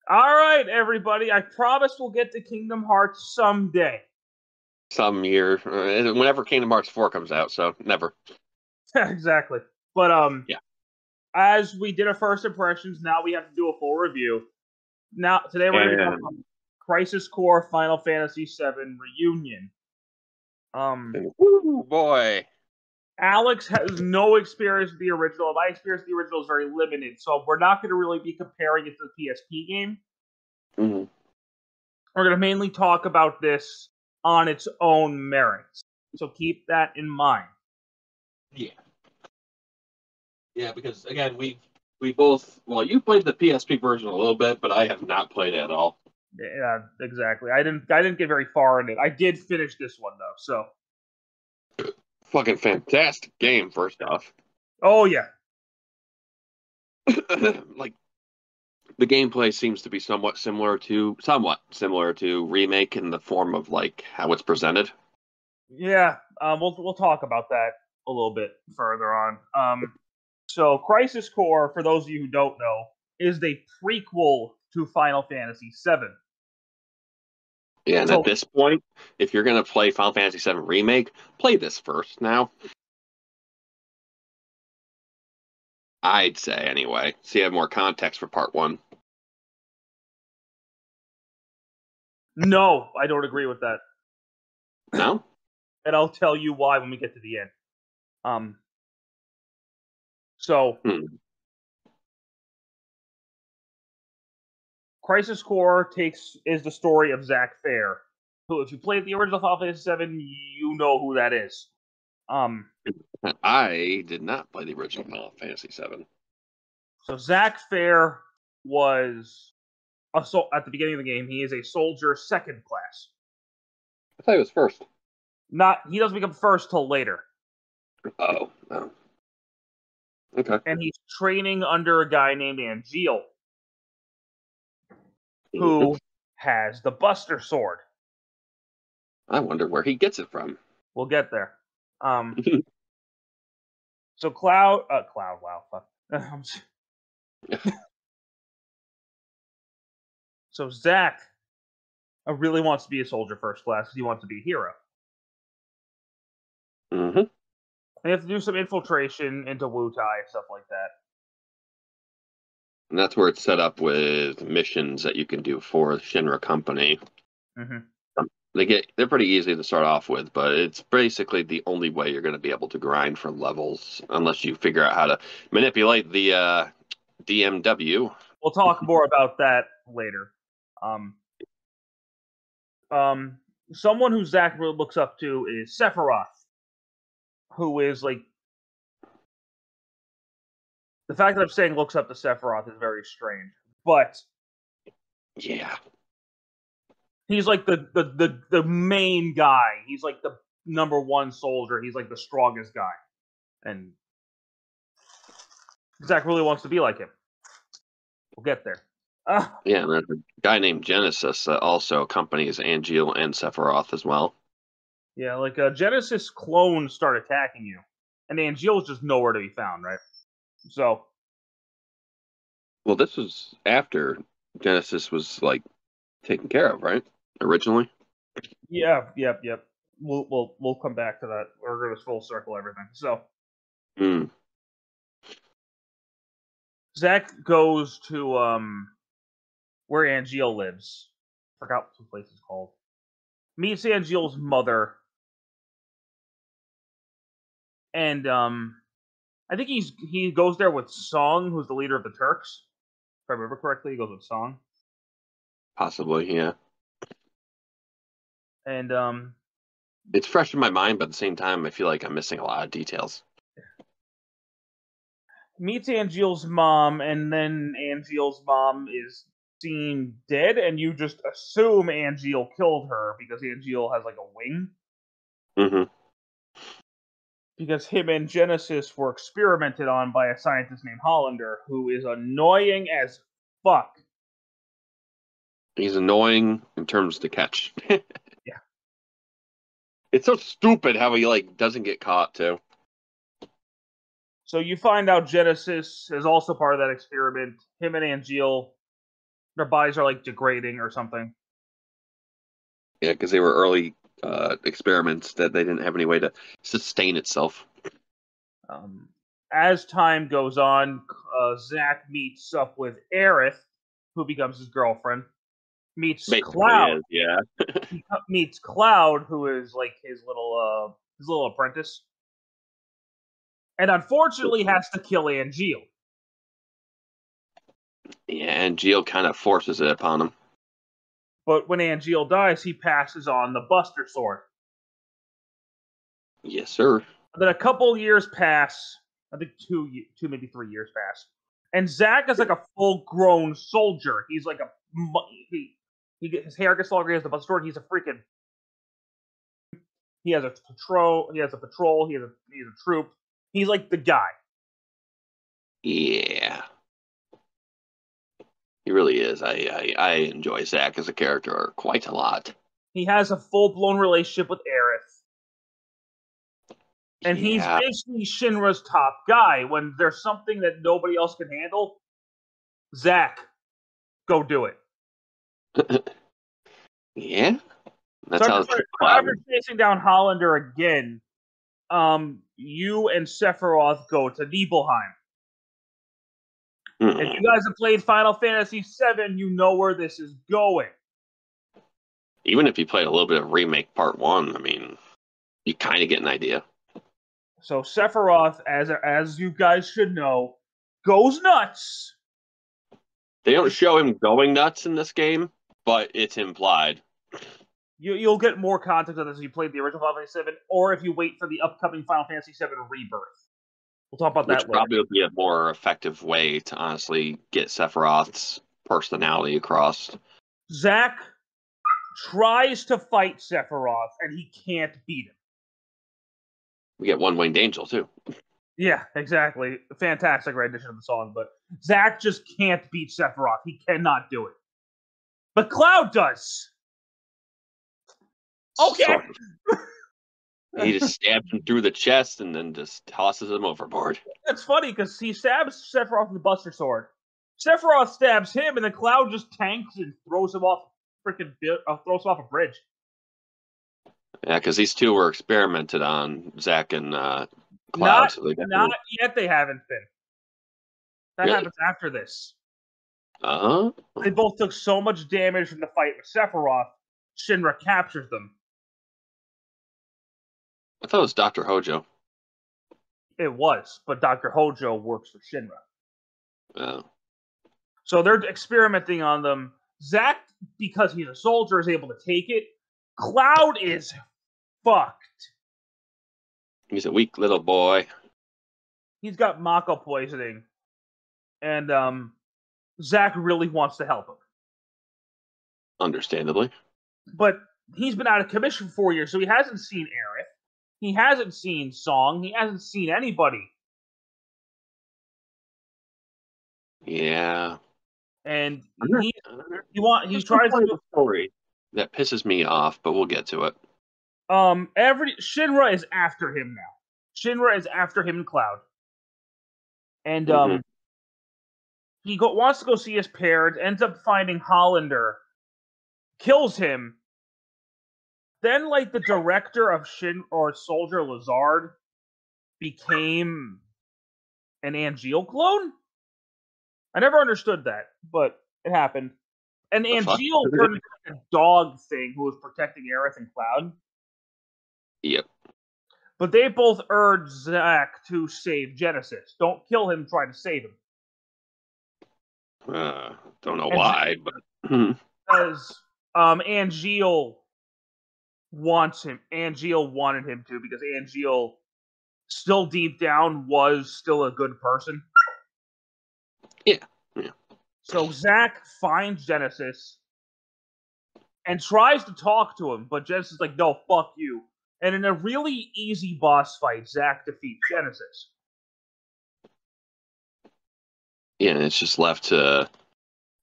All right, everybody. I promise we'll get to Kingdom Hearts someday. Some year, whenever Kingdom Hearts 4 comes out, so never. Exactly. But yeah. As we did our first impressions, now we have to do a full review. Now today we're going to be talking about Crisis Core Final Fantasy VII Reunion. Woo, boy. Alex has no experience with the original. My experience with the original is very limited, so we're not going to really be comparing it to the PSP game. Mm-hmm. We're going to mainly talk about this on its own merits. So keep that in mind. Yeah. Yeah, because again, we both, well, you played the PSP version a little bit, but I have not played it at all. Yeah, exactly. I didn't get very far in it. I did finish this one though, so fucking fantastic game, first off. Oh yeah. Like the gameplay seems to be somewhat similar to Remake in the form of like how it's presented. Yeah, we'll talk about that a little bit further on. So Crisis Core, for those of you who don't know, is the prequel to Final Fantasy VII. Yeah, and at this point, if you're going to play Final Fantasy VII Remake, play this first now. I'd say, anyway. So you have more context for part one. No, I don't agree with that. No? And I'll tell you why when we get to the end. Crisis Core is the story of Zack Fair, who, if you played the original Final Fantasy VII, you know who that is. I did not play the original Final Fantasy VII. So Zack Fair was at the beginning of the game. He is a soldier second class. I thought he was first. He doesn't become first till later. Oh, no. Okay. And he's training under a guy named Angeal, who has the Buster Sword. I wonder where he gets it from. We'll get there. So Cloud, wow, fuck. So Zack really wants to be a soldier first class because he wants to be a hero. Mm-hmm. And you have to do some infiltration into Wutai and stuff like that. And that's where it's set up with missions that you can do for the Shinra Company. Mm-hmm. They're pretty easy to start off with, but it's basically the only way you're going to be able to grind for levels unless you figure out how to manipulate the DMW. We'll talk more about that later. Someone who Zack really looks up to is Sephiroth, who is like, the fact that I'm saying looks up to Sephiroth is very strange, but yeah, he's like the main guy. He's like the number one soldier. He's like the strongest guy, and Zack really wants to be like him. We'll get there. Yeah, and there's a guy named Genesis that also accompanies Angeal and Sephiroth as well. Yeah, like Genesis clones start attacking you, and Angeal's just nowhere to be found, right? So, well, this was after Genesis was like taken care of, right? Originally. Yeah, yep. We'll come back to that. We're going to full circle everything. So, Zack goes to where Angeal lives. Forgot what the place is called. Meets Angeal's mother, and I think he goes there with Song, who's the leader of the Turks. If I remember correctly, he goes with Song. Possibly, yeah. And it's fresh in my mind, but at the same time, I feel like I'm missing a lot of details. Meets Angeal's mom, and then Angeal's mom is seen dead, and you just assume Angeal killed her because Angeal has like a wing. Mm-hmm. Because him and Genesis were experimented on by a scientist named Hollander, who is annoying as fuck. He's annoying in terms to catch. Yeah. It's so stupid how he like doesn't get caught too. So you find out Genesis is also part of that experiment. Him and Angeal Their bodies are like degrading or something. Yeah, because they were early experiments that they didn't have any way to sustain itself. As time goes on, Zach meets up with Aerith, who becomes his girlfriend. Meets Basically, Cloud. is yeah. Meets Cloud, who is like his little apprentice, and unfortunately has to kill Angeal. Yeah, and Geo kind of forces it upon him. But when Angeal dies, he passes on the Buster Sword. Yes, sir. And then a couple years pass. I think two, maybe 3 years pass. And Zack is like a full-grown soldier. He's like his hair gets longer. He has the Buster Sword. He's a freaking. He has a patrol. He has a patrol. He has a troop. He's like the guy. Yeah. He really is. I enjoy Zack as a character quite a lot. He has a full-blown relationship with Aerith. And he's Yeah. basically Shinra's top guy. When there's something that nobody else can handle, Zack, go do it. Yeah. That's So how after chasing down Hollander again, you and Sephiroth go to Nibelheim. If you guys have played Final Fantasy VII, you know where this is going. Even if you played a little bit of Remake Part 1, I mean, you kind of get an idea. So Sephiroth, as you guys should know, goes nuts. They don't show him going nuts in this game, but it's implied. You'll get more context on this if you played the original Final Fantasy VII, or if you wait for the upcoming Final Fantasy VII Rebirth. We'll talk about that later. Which probably would be a more effective way to honestly get Sephiroth's personality across. Zack tries to fight Sephiroth, and he can't beat him. We get One Winged Angel, too. Yeah, exactly. Fantastic rendition of the song, but Zack just can't beat Sephiroth. He cannot do it. But Cloud does. Okay. Sort of. He just stabs him through the chest and then just tosses him overboard. It's funny because he stabs Sephiroth with the Buster Sword. Sephiroth stabs him, and then Cloud just tanks and throws him off a bridge. Yeah, because these two were experimented on, Zack and Cloud. Not yet. They haven't been. That Really? happens after this. Uh-huh. They both took so much damage from the fight with Sephiroth, Shinra captures them. I thought it was Dr. Hojo. It was, but Dr. Hojo works for Shinra. Oh. So they're experimenting on them. Zack, because he's a soldier, is able to take it. Cloud is fucked. He's a weak little boy. He's got Mako poisoning. And Zack really wants to help him. Understandably. But he's been out of commission for 4 years, so he hasn't seen Aerith. He hasn't seen Song. He hasn't seen anybody. Yeah. And he tries to do a story that pisses me off, but we'll get to it. Shinra is after him now. Shinra is after him and Cloud. And he wants to go see his parents, ends up finding Hollander, kills him. Then, like, the director of Soldier Lazard became an Angeal clone? I never understood that, but it happened. And Angeal turned into a dog thing who was protecting Aerith and Cloud. Yep. But they both urged Zack to save Genesis. Don't kill him, try to save him. Don't know why, but... Because Angeal wants him. Angeal wanted him to, because Angeal, still deep down, was still a good person. Yeah. So Zack finds Genesis and tries to talk to him, but Genesis is like, no, fuck you. And in a really easy boss fight, Zack defeats Genesis. Yeah, and it's just left to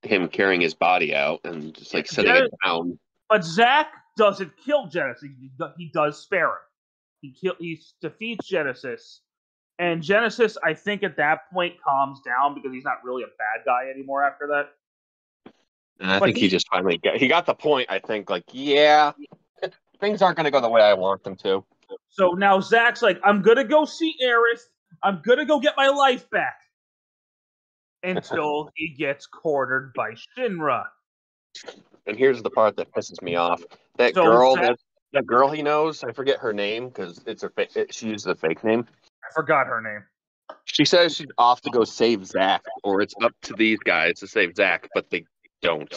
him carrying his body out and just like setting it down. But Zack doesn't kill Genesis. He does spare him. He defeats Genesis. And Genesis, I think at that point, calms down because he's not really a bad guy anymore after that. And I But think he just finally got the point. I think, like, yeah, things aren't going to go the way I want them to. so now Zach's like, I'm gonna go see Aerith. I'm gonna go get my life back. Until he gets cornered by Shinra. And here's the part that pisses me off. That girl he knows, I forget her name because she uses a fake name. I forgot her name. She says she's off to go save Zack, or it's up to these guys to save Zack, but they don't.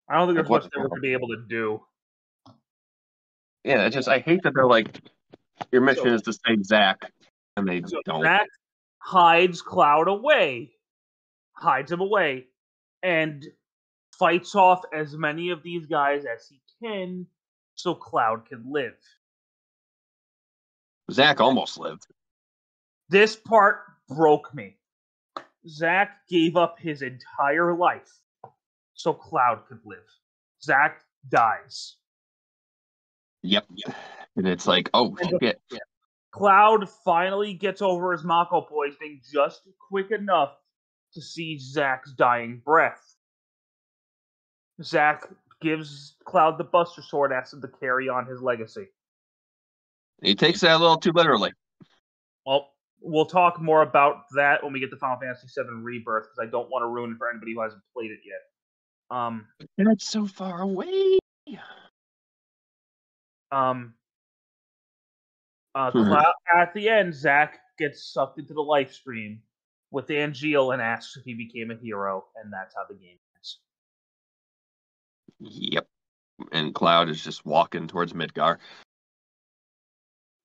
I don't think there's much they were going to be able to do. Yeah, I hate that they're like, your mission is to save Zack, and they don't. Zack hides Cloud away, hides him away, and fights off as many of these guys as he can so Cloud can live. Zack almost lived. This part broke me. Zack gave up his entire life so Cloud could live. Zack dies. Yep. And it's like, oh, shit. Cloud finally gets over his Mako poisoning just quick enough to see Zack's dying breath. Zack gives Cloud the Buster Sword, asks him to carry on his legacy. He takes that a little too literally. Well, we'll talk more about that when we get to Final Fantasy VII Rebirth, because I don't want to ruin it for anybody who hasn't played it yet. And it's so far away. At the end, Zack gets sucked into the life stream with Angeal and asks if he became a hero, and that's how the game ends. Yep. And Cloud is just walking towards Midgar.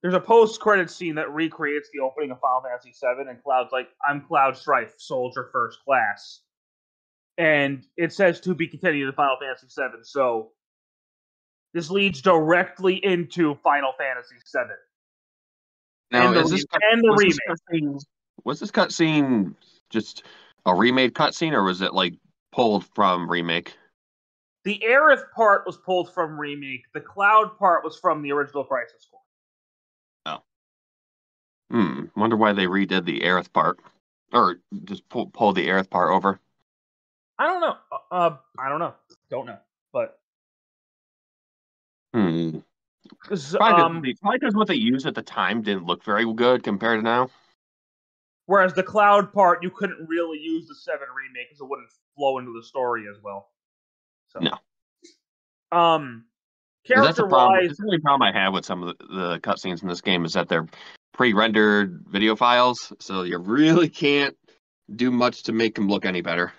There's a post-credit scene that recreates the opening of Final Fantasy VII, and Cloud's like, I'm Cloud Strife, Soldier First Class. And it says to be continued in Final Fantasy VII, so this leads directly into Final Fantasy VII. Now, was this cutscene just a remade cutscene, or was it like pulled from Remake? The Aerith part was pulled from Remake. The Cloud part was from the original Crisis Core. Oh. Wonder why they redid the Aerith part, or just pulled the Aerith part over. I don't know. Don't know. But probably because what they used at the time didn't look very good compared to now. Whereas the Cloud part, you couldn't really use the 7 remake because it wouldn't flow into the story as well. So, no. Character-wise, the only problem I have with some of the cutscenes in this game is that they're pre-rendered video files, so you really can't do much to make them look any better.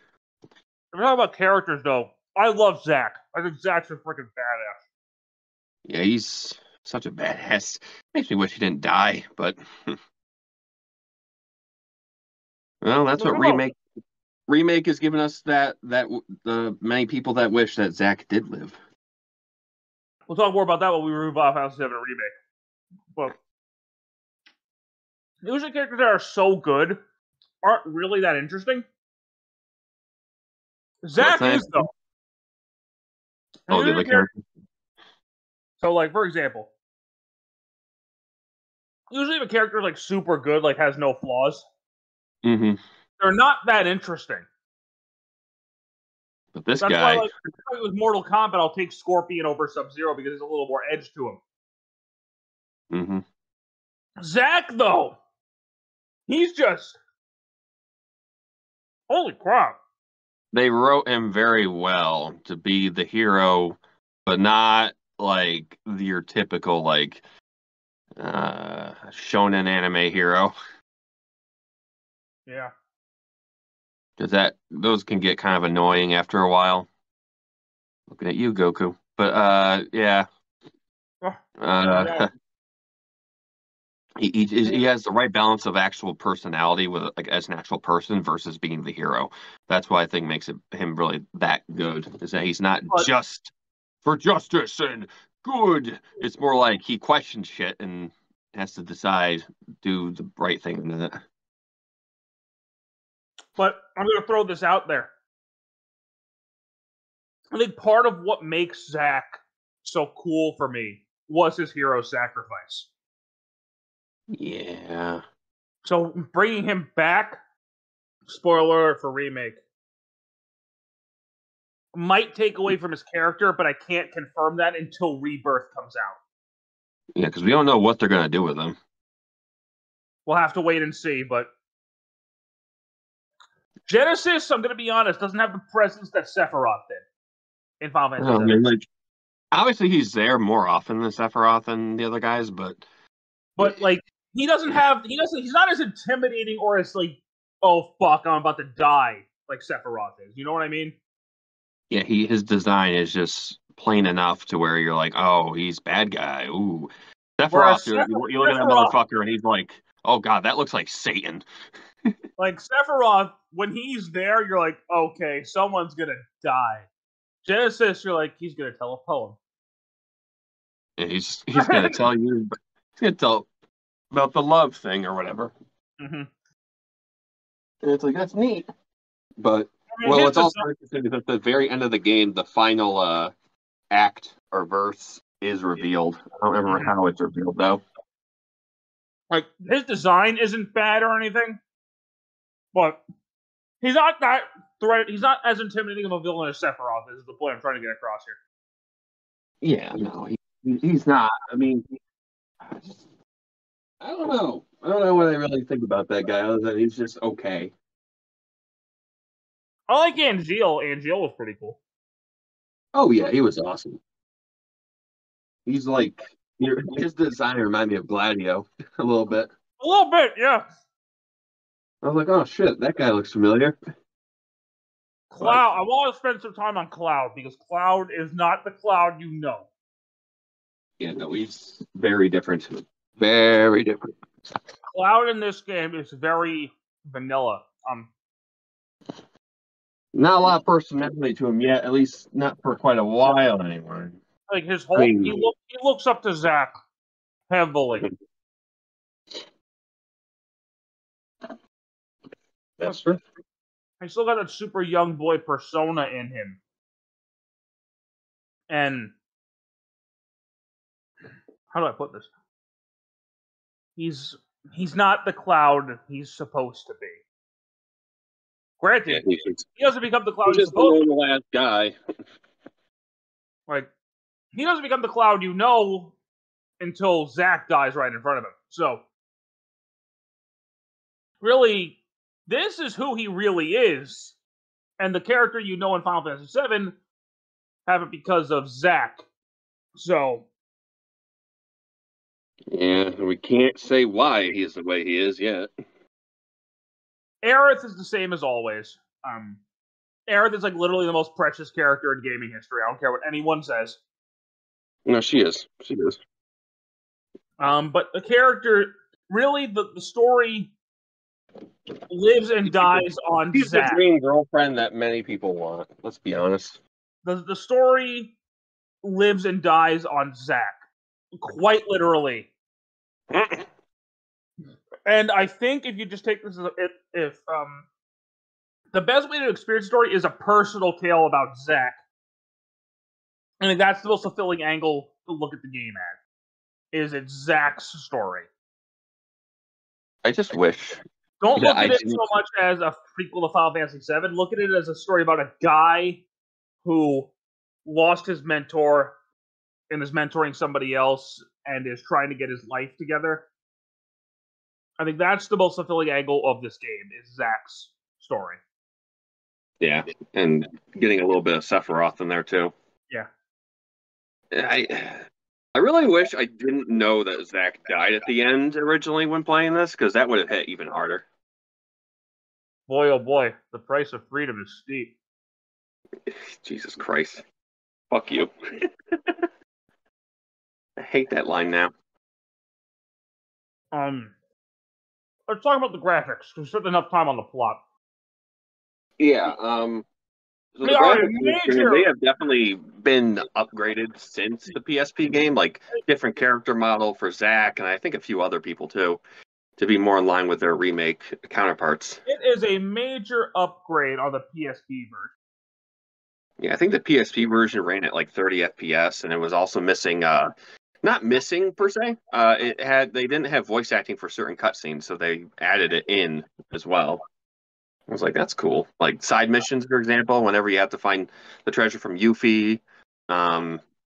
If we're talking about characters, though, I love Zack. I think Zack's a freaking badass. Yeah, he's such a badass. Makes me wish he didn't die, but well, that's what remake has given us. That the many people that wish that Zack did live. We'll talk more about that when we review Final Fantasy VII Remake. But usually characters that are so good aren't really that interesting. Zack is, though. Oh, the other character. So, like, for example, usually if a character is, like, super good, like, has no flaws, they're not that interesting. But this That's guy... why, like, with Mortal Kombat, I'll take Scorpion over Sub-Zero because there's a little more edge to him. Zack, though, he's just... Holy crap. They wrote him very well to be the hero, but not like your typical like shonen anime hero. Yeah. Because those can get kind of annoying after a while. Looking at you, Goku. But yeah. He has the right balance of actual personality with like as an actual person versus being the hero. That's why I think makes him really that good. Is that he's not just for justice and good. It's more like he questions shit and has to decide, do the right thing in it. But I'm going to throw this out there. I think part of what makes Zack so cool for me was his hero sacrifice. Yeah. So bringing him back, spoiler alert for Remake, might take away from his character, but I can't confirm that until Rebirth comes out. Yeah, because we don't know what they're going to do with him. We'll have to wait and see, but Genesis, I'm going to be honest, doesn't have the presence that Sephiroth did in Final Fantasy VII. I mean, like, obviously he's there more often than Sephiroth and the other guys, but like he's not as intimidating or as like, oh fuck, I'm about to die like Sephiroth is. You know what I mean? Yeah, his design is just plain enough to where you're like, oh, he's bad guy. Ooh. Sephiroth, you look at that motherfucker and he's like, oh god, that looks like Satan. Like Sephiroth, when he's there, you're like, okay, someone's gonna die. Genesis, you're like, he's gonna tell a poem. Yeah, he's gonna tell you, he's gonna tell about the love thing or whatever. Mm-hmm. And it's like, that's neat. But well, it's also interesting that at the very end of the game, the final act or verse is revealed. I don't remember how it's revealed though. Like his design isn't bad or anything, but he's not that threat. He's not as intimidating of a villain as Sephiroth is the point I'm trying to get across here. Yeah, no, he's not. I mean, I don't know. I don't know what I really think about that guy, other than he's just okay. I like Angeal. Angeal was pretty cool. Oh yeah, he was awesome. He's like, his design reminded me of Gladio a little bit. A little bit, yeah. I was like, oh shit, that guy looks familiar. Cloud. I want to spend some time on Cloud because Cloud is not the Cloud you know. Yeah, no, he's very different. Very different. Cloud in this game is very vanilla. Not a lot of personality to him yet, at least not for quite a while anymore. Like his whole, he looks up to Zack heavily. That's true. He still got that super young boy persona in him. And how do I put this? He's not the Cloud he's supposed to be. Granted, he doesn't become the Cloud he's supposed to be. The last guy. Like, he doesn't become the Cloud you know until Zack dies right in front of him. So, really, this is who he really is. And the character you know in Final Fantasy VII have it because of Zack. So. Yeah, we can't say why he's the way he is yet. Aerith is the same as always. Aerith is like literally the most precious character in gaming history. I don't care what anyone says. No, she is. She is. But the character, really, the story lives and dies on She's Zack. the dream girlfriend that many people want. Let's be honest. The story lives and dies on Zack. Quite literally. And I think if you just take this as if the best way to experience the story is a personal tale about Zack. I think that's the most fulfilling angle to look at the game at. Is it's Zack's story. I just wish. Don't look at it so much as a prequel to Final Fantasy VII. Look at it as a story about a guy who lost his mentor and is mentoring somebody else and is trying to get his life together. I think that's the most fulfilling angle of this game, is Zack's story. Yeah, and getting a little bit of Sephiroth in there, too. Yeah. I really wish I didn't know that Zack died at the end originally when playing this, because that would have hit even harder. Boy, oh boy, the price of freedom is steep. Jesus Christ. Fuck you. I hate that line now. Let's talk about the graphics. We spent enough time on the plot. Yeah, so the graphics, they have definitely been upgraded since the PSP game, like different character model for Zack, and I think a few other people too, to be more in line with their remake counterparts. It is a major upgrade on the PSP version. Yeah, I think the PSP version ran at like 30 FPS, and it was also missing, not missing per se, they didn't have voice acting for certain cutscenes, so they added it in as well. I was like, that's cool. Like side missions, for example, whenever you have to find the treasure from Yuffie,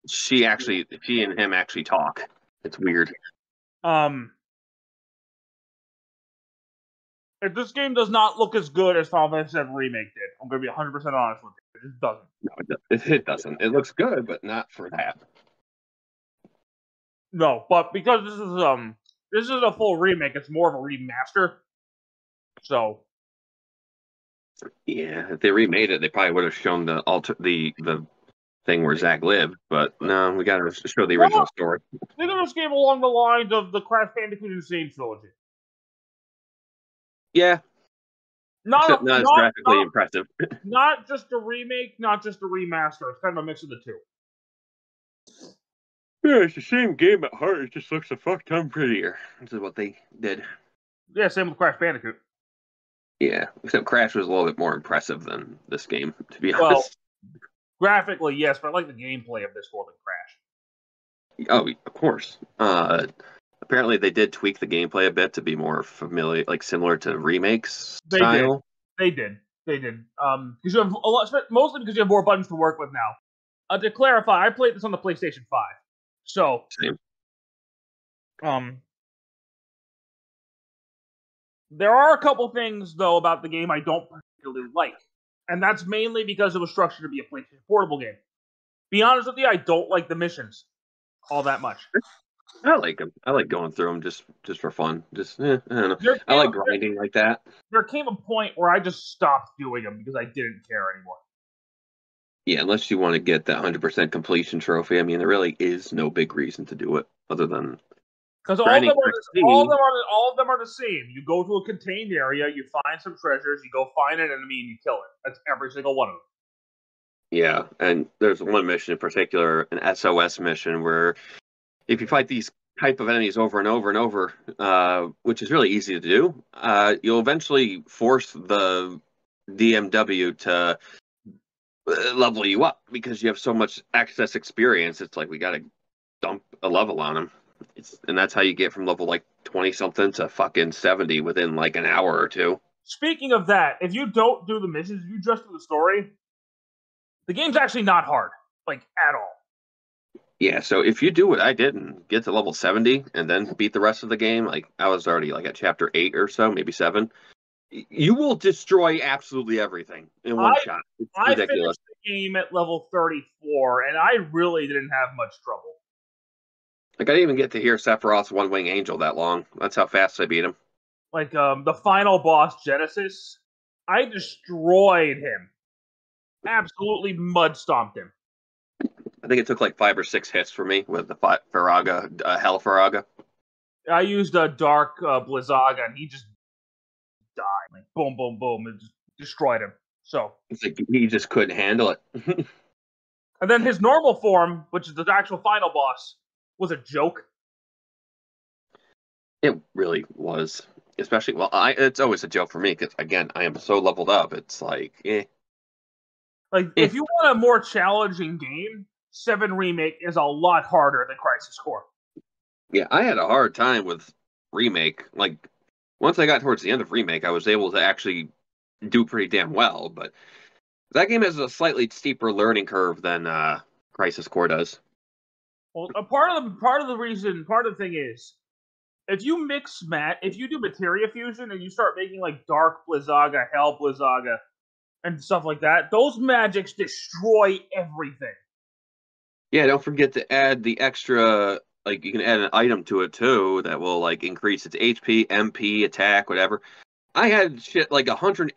she and him actually talk. It's weird. If this game does not look as good as Final Fantasy VII Remake did, I'm going to be 100% honest with you. It just doesn't. No, it doesn't. It looks good, but not for that. No, but because this is a full remake, it's more of a remaster. So yeah, if they remade it, they probably would have shown the thing where Zack lived. But no, we got to show the original story. Think of this game along the lines of the Crash Bandicoot Insane trilogy. Yeah, not as graphically impressive. Not just a remake, not just a remaster. It's kind of a mix of the two. Yeah, it's the same game at heart. It just looks a fuck ton prettier. This is what they did. Yeah, same with Crash Bandicoot. Yeah, except Crash was a little bit more impressive than this game, to be honest. Well, graphically, yes, but I like the gameplay of this more than Crash. Oh, of course. Apparently, they did tweak the gameplay a bit to be more familiar, like similar to remakes style. They did. Because you have a lot, mostly because you have more buttons to work with now. To clarify, I played this on the PlayStation 5. So, same. There are a couple things though about the game I don't particularly like, and that's mainly because it was structured to be a PlayStation Portable game. Be honest with you, I don't like the missions all that much. I like them. I like going through them just for fun. I don't know. I like grinding like that. There came a point where I just stopped doing them because I didn't care anymore. Yeah, unless you want to get that 100% completion trophy. I mean, there really is no big reason to do it other than because all of them are the same. You go to a contained area, you find some treasures, you go find an enemy, and you kill it. That's every single one of them. Yeah, and there's one mission in particular, an SOS mission, where if you fight these type of enemies over and over and over, which is really easy to do, you'll eventually force the DMW to level you up because you have so much access experience. It's like we got to dump a level on them. And that's how you get from level like 20 something to fucking 70 within like an hour or two. Speaking of that, if you don't do the missions, if you just do the story, the game's actually not hard, like at all. Yeah, so if you do what I did and get to level 70 and then beat the rest of the game, like I was already like at chapter 8 or so, maybe 7, you will destroy absolutely everything in one shot. It's ridiculous. I finished the game at level 34, and I really didn't have much trouble. Like, I didn't even get to hear Sephiroth's One-Wing Angel that long. That's how fast I beat him. Like, the final boss, Genesis, I destroyed him. Absolutely mud-stomped him. I think it took like 5 or 6 hits for me with the Faraga, Hell Faraga. I used a Dark Blizzaga, and he just died. Like, boom, boom, boom. It just destroyed him. So it's like he just couldn't handle it. And then his normal form, which is the actual final boss, was a joke. It really was. Especially, it's always a joke for me because, again, I am so leveled up. It's like, Like, if you want a more challenging game, 7 Remake is a lot harder than Crisis Core. Yeah, I had a hard time with Remake. Like, once I got towards the end of Remake, I was able to actually do pretty damn well. But that game has a slightly steeper learning curve than Crisis Core does. Well, part of the thing is, if you do materia fusion and you start making like Dark Blizzaga, Hell Blizzaga, and stuff like that, those magics destroy everything. Yeah, don't forget to add the extra, like, you can add an item to it too that will like increase its HP, MP, attack, whatever. I had shit like 180%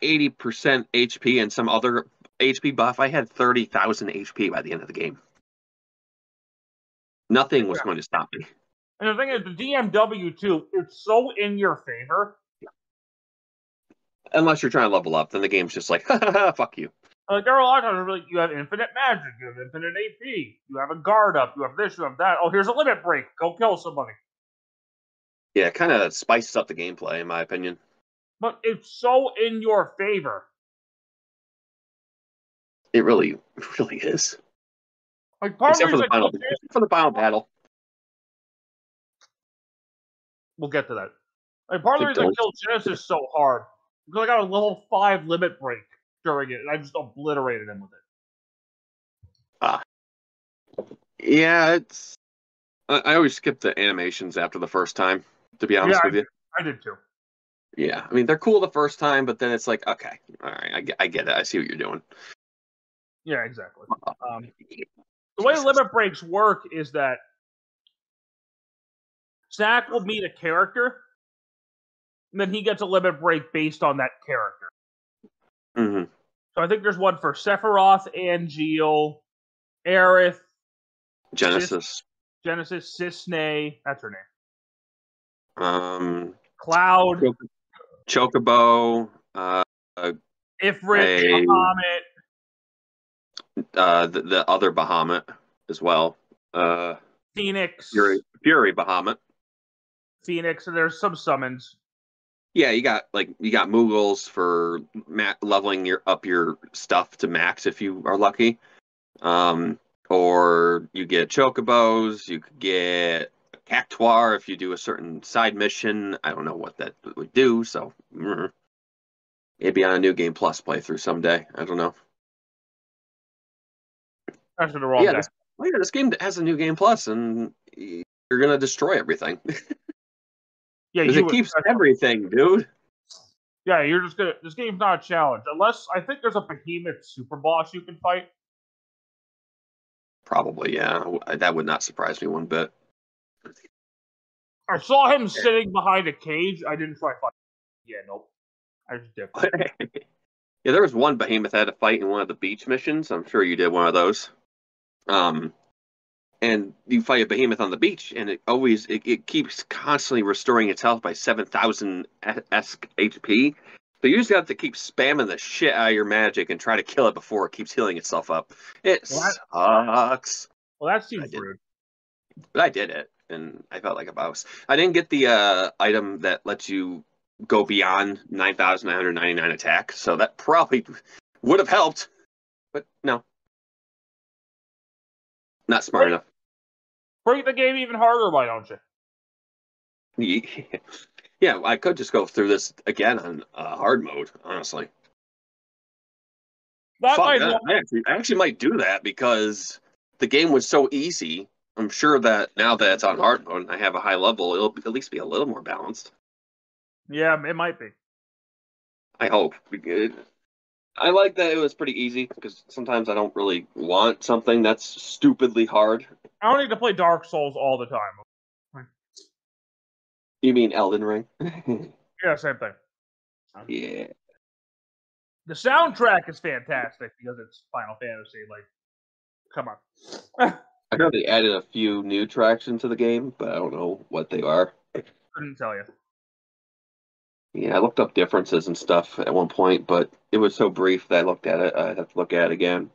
HP and some other HP buff. I had 30,000 HP by the end of the game. Nothing was going to stop me. And the thing is, the DMW too, it's so in your favor. Unless you're trying to level up, then the game's just like, fuck you. Like, there are a lot of times you have infinite magic, you have infinite AP, you have a guard up, you have this, you have that. Oh, here's a limit break. Go kill somebody. Yeah, it kind of spices up the gameplay, in my opinion. But it's so in your favor. It really is. Like, except for the final battle. We'll get to that. Like, part of the reason I killed Genesis so hard Because I got a level 5 limit break during it, and I just obliterated him with it. Yeah, it's. I always skip the animations after the first time, to be honest with you. I did too. Yeah, I mean, they're cool the first time, but then it's like, okay, all right, I get it. I see what you're doing. Yeah, exactly. The way limit breaks work is that Zach will meet a character, and then he gets a limit break based on that character. Mm-hmm. So I think there's one for Sephiroth, Angeal, Aerith, Genesis, Cisne, that's her name. um, Cloud, Chocobo, Ifrit, Bahamut, the other Bahamut as well, Phoenix, Fury Bahamut. Phoenix, and there's some summons. Yeah, you got Moogles for leveling up your stuff to max if you are lucky. Or you get Chocobos, you could get Cactuar if you do a certain side mission. I don't know what that would do, so it'd be on a New Game Plus playthrough someday. I don't know. Actually, the wrong guy. This game has a New Game Plus, and you're gonna destroy everything. Yeah, it keeps everything, dude. Yeah, you're just gonna. This game's not a challenge unless I think there's a behemoth super boss you can fight. Probably, yeah. That would not surprise me one bit. I saw him sitting behind a cage. I didn't try fighting. Yeah, nope. I just did. Yeah, there was one behemoth I had to fight in one of the beach missions. I'm sure you did one of those. And you fight a behemoth on the beach, and it keeps constantly restoring its health by 7,000 HP. So you just have to keep spamming the shit out of your magic and try to kill it before it keeps healing itself up. It sucks. Well, that seems rude. But I did it, and I felt like a boss. I didn't get the item that lets you go beyond 9,999 attack, so that probably would have helped. But no. Not smart enough. Break the game even harder, why don't you? Yeah, I could just go through this again on hard mode, honestly. I actually might do that because the game was so easy. I'm sure that now that it's on hard mode and I have a high level, it'll at least be a little more balanced. Yeah, it might be. I hope. I like that it was pretty easy because sometimes I don't really want something that's stupidly hard. I don't need to play Dark Souls all the time. You mean Elden Ring? Yeah, same thing. Yeah. The soundtrack is fantastic because it's Final Fantasy. Like, come on. I heard they added a few new tracks into the game, but I don't know what they are. Couldn't tell you. Yeah, I looked up differences and stuff at one point, but it was so brief that I looked at it. I'd have to look at it again.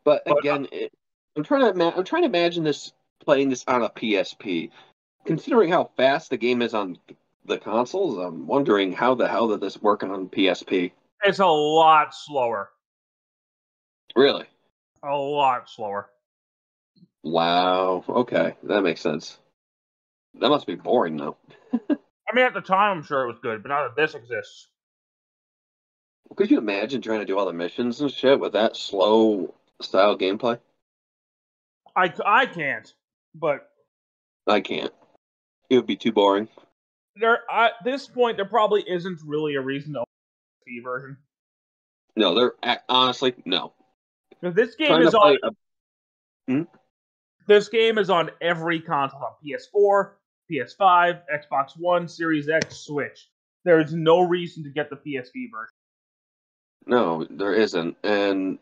But again, I'm trying to imagine playing this on a PSP. Considering how fast the game is on the consoles, I'm wondering how the hell did this work on PSP? It's a lot slower. Really? A lot slower. Wow. Okay, that makes sense. That must be boring, though. I mean, at the time, I'm sure it was good, but now that this exists. Could you imagine trying to do all the missions and shit with that slow style gameplay? I can't, but I can't. It would be too boring. At this point, there probably isn't really a reason to own the PC version. No, honestly, no. This game is on. This game is on every console: on PS4, PS5, Xbox One, Series X, Switch. There is no reason to get the PSP version. No, there isn't. And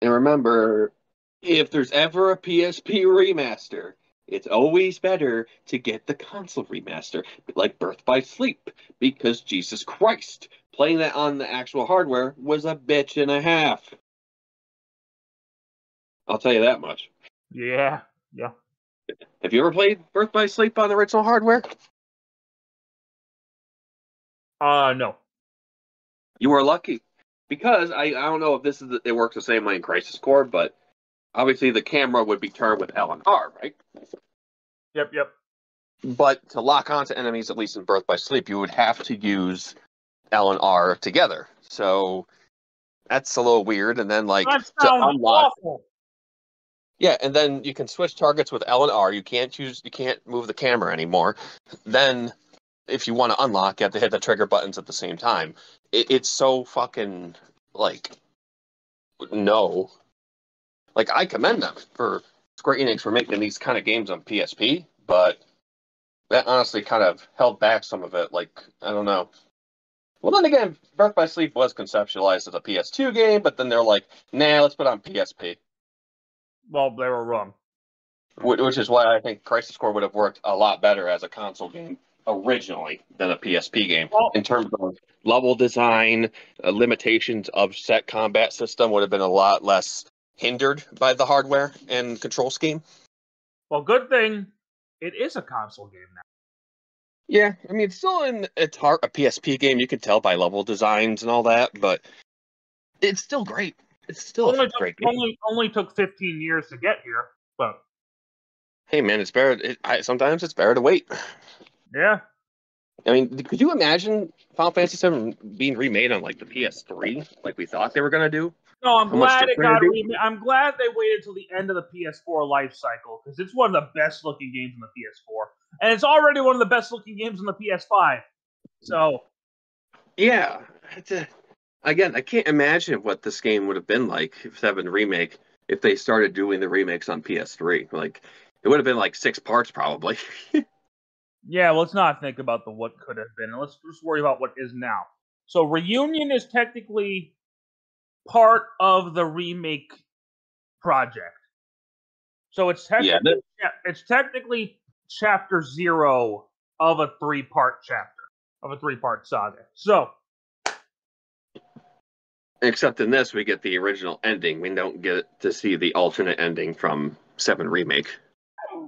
remember, if there's ever a PSP remaster, it's always better to get the console remaster, like Birth by Sleep, because Jesus Christ, playing that on the actual hardware was a bitch and a half. I'll tell you that much. Yeah. Have you ever played Birth by Sleep on the original hardware? No. You were lucky. Because I don't know if it works the same way in Crisis Core, but obviously the camera would be turned with L and R, right? Yep. But to lock onto enemies, at least in Birth by Sleep, you would have to use L and R together. So that's a little weird. And then, like, That to sounds unlock, awful. yeah, and then you can switch targets with L and R. You can't move the camera anymore. Then, if you want to unlock, you have to hit the trigger buttons at the same time. It's so fucking, like, no. Like, I commend them for Square Enix for making these kind of games on PSP, but that honestly kind of held back some of it. Like, I don't know. Well, then again, Birth by Sleep was conceptualized as a PS2 game, but then they're like, nah, let's put it on PSP. Well, they were wrong. Which is why I think Crisis Core would have worked a lot better as a console game originally than a PSP game. Well, In terms of level design, limitations of set combat system would have been a lot less hindered by the hardware and control scheme. well, good thing it is a console game now. Yeah, I mean, it's still in its heart a PSP game. You can tell by level designs and all that, but it's still great. It's still a great game. Only took 15 years to get here, but Hey, man, it's better. Sometimes it's better to wait. yeah. I mean, could you imagine Final Fantasy VII being remade on like the PS3, like we thought they were gonna do? No, I'm How much glad it different got it'd be? remade. I'm glad they waited till the end of the PS4 life cycle because it's one of the best looking games on the PS4, and it's already one of the best looking games on the PS5. So Yeah. Again, I can't imagine what this game would have been like if Seven Remake if they started doing the remakes on PS3. Like it would have been like 6 parts probably. yeah, let's not think about the what could have been, and let's just worry about what is now. So Reunion is technically part of the remake project. So it's technically chapter 0 of a 3-part chapter of a 3-part saga. So Except in this, we get the original ending. We don't get to see the alternate ending from 7 Remake.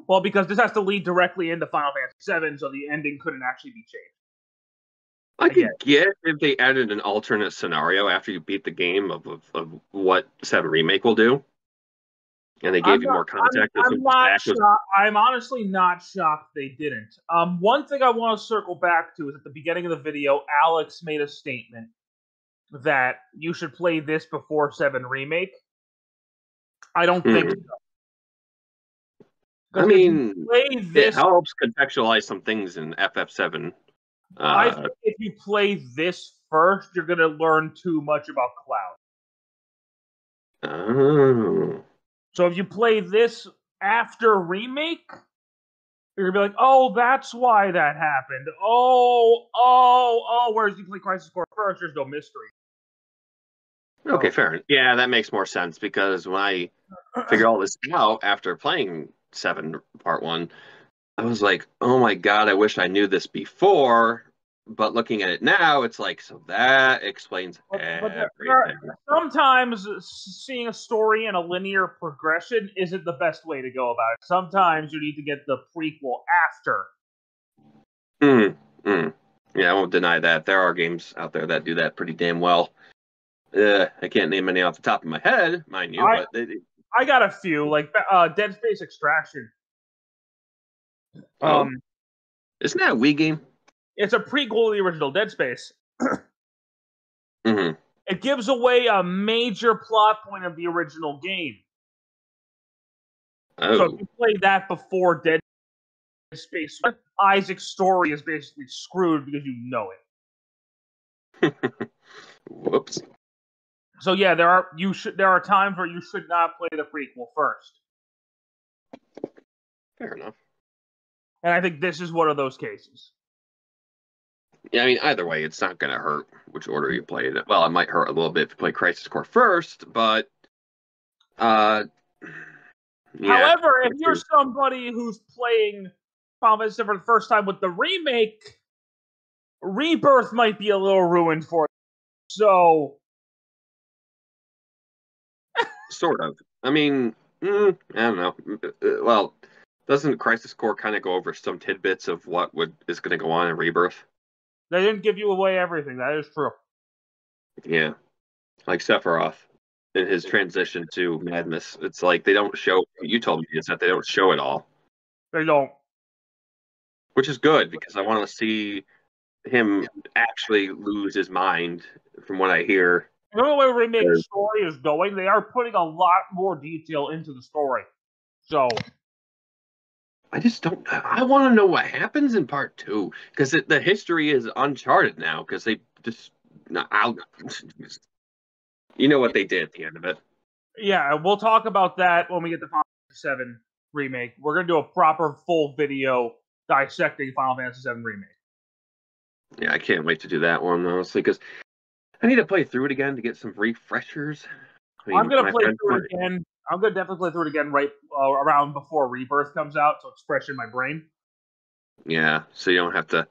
well, because this has to lead directly into Final Fantasy VII, so the ending couldn't actually be changed. I could get if they added an alternate scenario after you beat the game of what 7 Remake will do. And they gave you more context. I'm honestly not shocked they didn't. One thing I want to circle back to is at the beginning of the video, Alex made a statement that you should play this before 7 Remake. I don't think so. I mean, it helps contextualize some things in FF7. I think if you play this first, you're going to learn too much about Cloud. Oh. So if you play this after Remake, you're going to be like, oh, that's why that happened. Whereas you play Crisis Core first, there's no mystery. Okay, fair. Yeah, that makes more sense because when I figure all this out after playing 7 Part 1, I was like, oh my god, I wish I knew this before. But looking at it now, it's like, so that explains everything. Sometimes seeing a story in a linear progression isn't the best way to go about it. Sometimes you need to get the prequel after. Yeah, I won't deny that. There are games out there that do that pretty damn well. I can't name any off the top of my head, mind you. I got a few, like Dead Space Extraction. Isn't that a Wii game? It's a prequel to the original Dead Space. Mm-hmm. It gives away a major plot point of the original game. So if you play that before Dead Space, Isaac's story is basically screwed because you know it. Whoops. So yeah, there are times where you should not play the prequel first. Fair enough. And I think this is one of those cases. Yeah, I mean, either way, it's not going to hurt which order you play it. Well, it might hurt a little bit if you play Crisis Core first, but yeah. However, if you're somebody who's playing Final Fantasy for the first time with the remake, Rebirth might be a little ruined for you. So sort of. I mean, I don't know. Well, doesn't Crisis Core kind of go over some tidbits of what is going to go on in Rebirth? They didn't give you away everything. That is true. Yeah. Like Sephiroth in his transition to madness. It's like they don't show, you told me is that they don't show it all. They don't. which is good because I want to see him actually lose his mind. From what I hear, the way remake story is going, they are putting a lot more detail into the story. So I just don't. I want to know what happens in part 2 because the history is uncharted now because they just. You know what they did at the end of it. Yeah, we'll talk about that when we get the Final Fantasy VII remake. We're gonna do a proper full video dissecting Final Fantasy VII remake. Yeah, I can't wait to do that one honestly because I need to play through it again to get some refreshers. I'm gonna play through it again. I'm gonna definitely play through it again right around before Rebirth comes out, so it's fresh in my brain. Yeah, so you don't have to,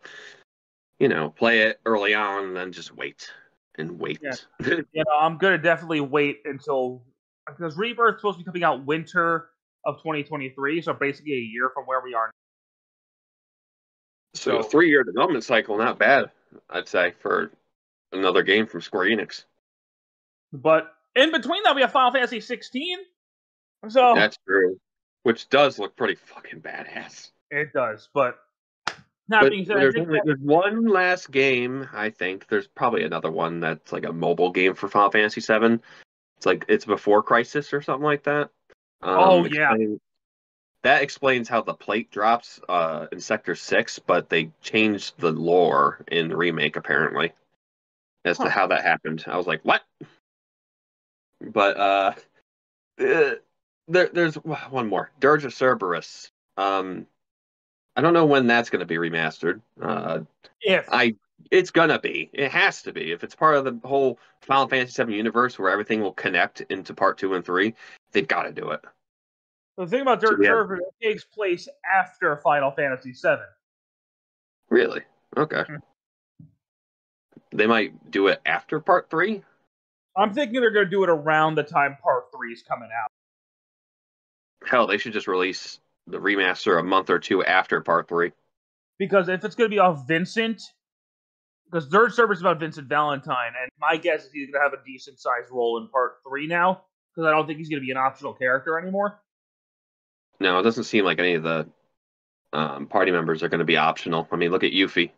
play it early on and then just wait and wait. Yeah. I'm gonna definitely wait until because Rebirth is supposed to be coming out winter of 2023, so basically a year from where we are now. So a 3-year development cycle, not bad, I'd say, for another game from Square Enix. But in between that, we have Final Fantasy 16. So that's true, which does look pretty fucking badass. It does, but that being said, there's one last game. I think there's probably another one that's like a mobile game for Final Fantasy VII. It's before Crisis or something like that. That explains how the plate drops in Sector 6, but they changed the lore in the remake, apparently, as to how that happened. I was like, what? But there's one more. Dirge of Cerberus. I don't know when that's going to be remastered. It's going to be. It has to be. If it's part of the whole Final Fantasy VII universe where everything will connect into Part 2 and 3, they've got to do it. The thing about Dirge of Cerberus, it takes place after Final Fantasy VII. Really? Okay. They might do it after Part 3? I'm thinking they're going to do it around the time Part 3 is coming out. Hell, they should just release the remaster a month or two after Part 3. Because if it's going to be off Vincent, because Dirge of Cerberus is about Vincent Valentine, and my guess is he's going to have a decent-sized role in Part 3 now, because I don't think he's going to be an optional character anymore. No, it doesn't seem like any of the party members are going to be optional. I mean, look at Yuffie.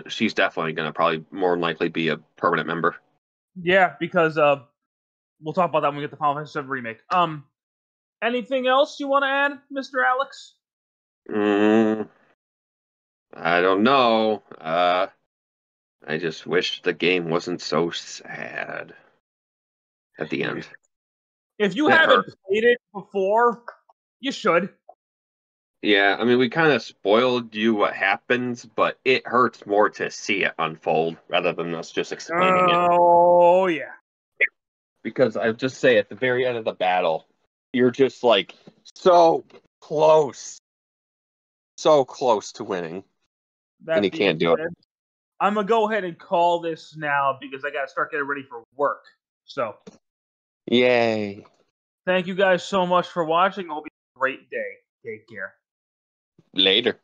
She's definitely going to probably more than likely be a permanent member. Yeah, because we'll talk about that when we get the Final Fantasy VII remake. Anything else you want to add, Mr. Alex? I don't know. I just wish the game wasn't so sad at the end. If you haven't played it before, you should. Yeah, I mean, we kind of spoiled you what happens, but it hurts more to see it unfold rather than us just explaining it. Oh, yeah. Because I'll just say at the very end of the battle, you're just like so close to winning. And you can't do it. I'm going to go ahead and call this now because I got to start getting ready for work. So. Yay. Thank you guys so much for watching. I hope you have a great day. Take care. Later.